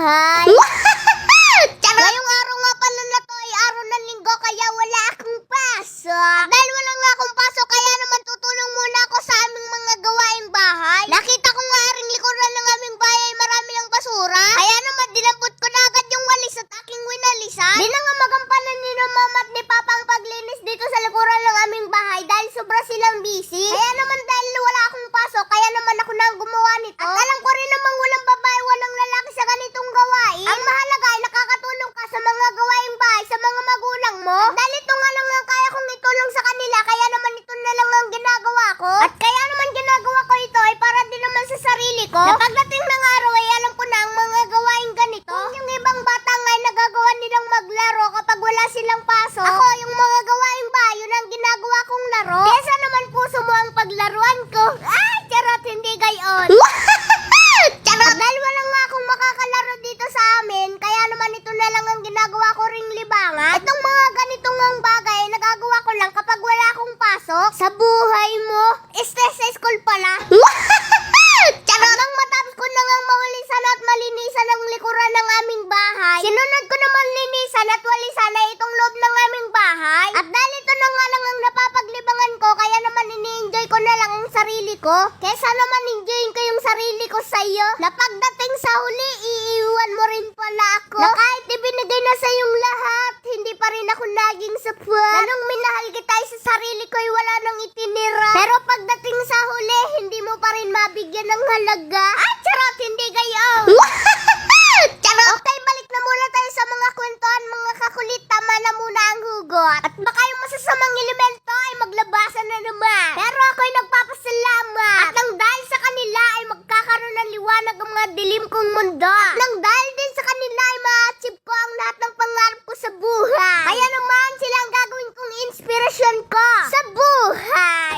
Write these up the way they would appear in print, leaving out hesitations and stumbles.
buhay. Ngayong araw nga pala na to ay araw ng linggo kaya wala akong pasok. Dahil wala nga akong pasok kaya naman tutulong muna ako sa aming mga gawaing bahay. Nakita ko nga ring likuran ng aming bahay ay marami ng basura. Kaya naman dinabot ko na agad yung walis at aking winalisan. Di na nga magampanan ni mama at ni papa ang paglinis dito sa likuran ng aming bahay dahil sobra silang busy. Kaya naman dahil wala akong pasok kaya naman ako na ang gumawa nito. At alam ko rin namang walang babae walang lalaki sa ganitong gawain. Ang mahalaga ay nakakatulong ka sa mga gawaing bahay sa mga magulang mo. At dahil ito nga lang ang kaya kong itulong sa kanila kaya naman ito na lang ang ginagawa ko. At kaya naman ginagawa ko ito ay para din naman sa sarili ko. Na pagdating ng araw ay alam ko na ang mga gawaing ganito. Kung yung ibang bata nga ay nagagawa nilang maglaro kapag wala silang pasok. Ako yung mga gawaing bahay yun ang ginagawa kong laro. Kesa naman puso mo ang paglaruan ko. Ay, charot, hindi gayon. Charot! Dahil wala nga akong makakalaro dito sa amin, kaya naman ito na lang ang ginagawa ko ring libangan. Itong mga ganitong ang bagay, nagagawa ko lang kapag wala akong pasok. Sa buhay mo, stress sa school pala. Charot! Nang matapos ko na nga mawalisan at malinisan ang likuran ng aming bahay, sinunod ko naman linisan at walisan na itong loob ng aming bahay. At dahil ito na nga lang ang napapaglibangan ko, kaya naman ini-enjoy ko na lang ang sarili ko. Kesa naman enjoyin ko yung sarili ko sa'yo, na pagdating sa huli, iiwan mo rin pala ako. Na kahit ibinigay na sa yung lahat, hindi pa rin ako naging sapat. Ganong minahal kita sa sarili ko ay wala nang itinira. Pero pagdating sa huli, hindi mo pa rin mabigyan ng halaga. Ah, charot, hindi gayon. Charot. Okay, balik na muna tayo sa mga kwentuhan, mga kakulit. Tama na muna ang hugot. At baka yung masasamang elemento ay maglabasan na naman. Pero ako'y nagpapasalamat. At nang dahil sa kanila ay magkakaroon ng liwanag ang mga dilim kong mundo. At nang dahil din sa kanila ay ma-achieve ko ang lahat ng pangarap ko sa buhay. Kaya naman sila ang gagawin kong inspirasyon ko sa buhay.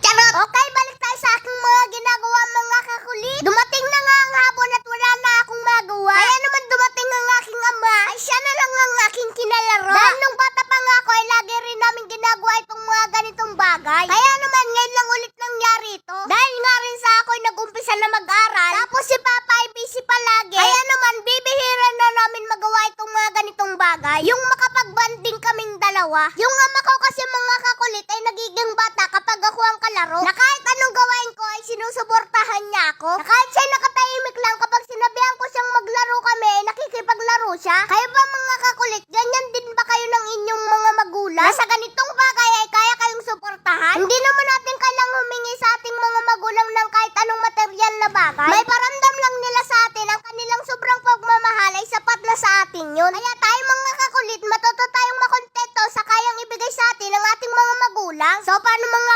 Charot. Okay, balik tayo sa aking mga ginagawa, mga kakulit. Dumating na nga ang hapon at wala na akong magawa. Kaya naman dumating ang aking ama. Ay siya na lang ang aking kinalaro. Dahil nung bata pa nga ako ay lagi rin namin ginagawa itong mga ganitong bagay. Kaya naman ngayon lang ulit nangyari ito. Dahil nga rin sa ako'y nag-umpisa na mag-aral. Tapos si papa ay busy palagi. Kaya naman bibihira na namin magawa itong mga ganitong bagay. Yung makapag-banding kaming dalawa. Yung ama ko kasi mga kakulit ay nagiging bata kapag ako ang kalaro. Na kahit anong gawain ko ay sinusuportahan niya ako. Na kahit siya nakatahimik lang kapag sinabihan ko siyang maglaro kami ay nakikipaglaro siya. Kayo ba mga kakulit, ganyan din ba kayo ng inyong mga magulang? Na sa ganitong bagay ay kaya kayong suportahan? Hindi naman natin kailangang humingi sa ating mga magulang ng kahit anong material na bagay. May paramdam lang nila sa atin ang kanilang sobrang pagmamahal ay sapat na sa atin yun. Kaya tayo mga kakulit, matuto tayong makontento sa kayang ibigay sa atin ng ating mga magulang. So paano mga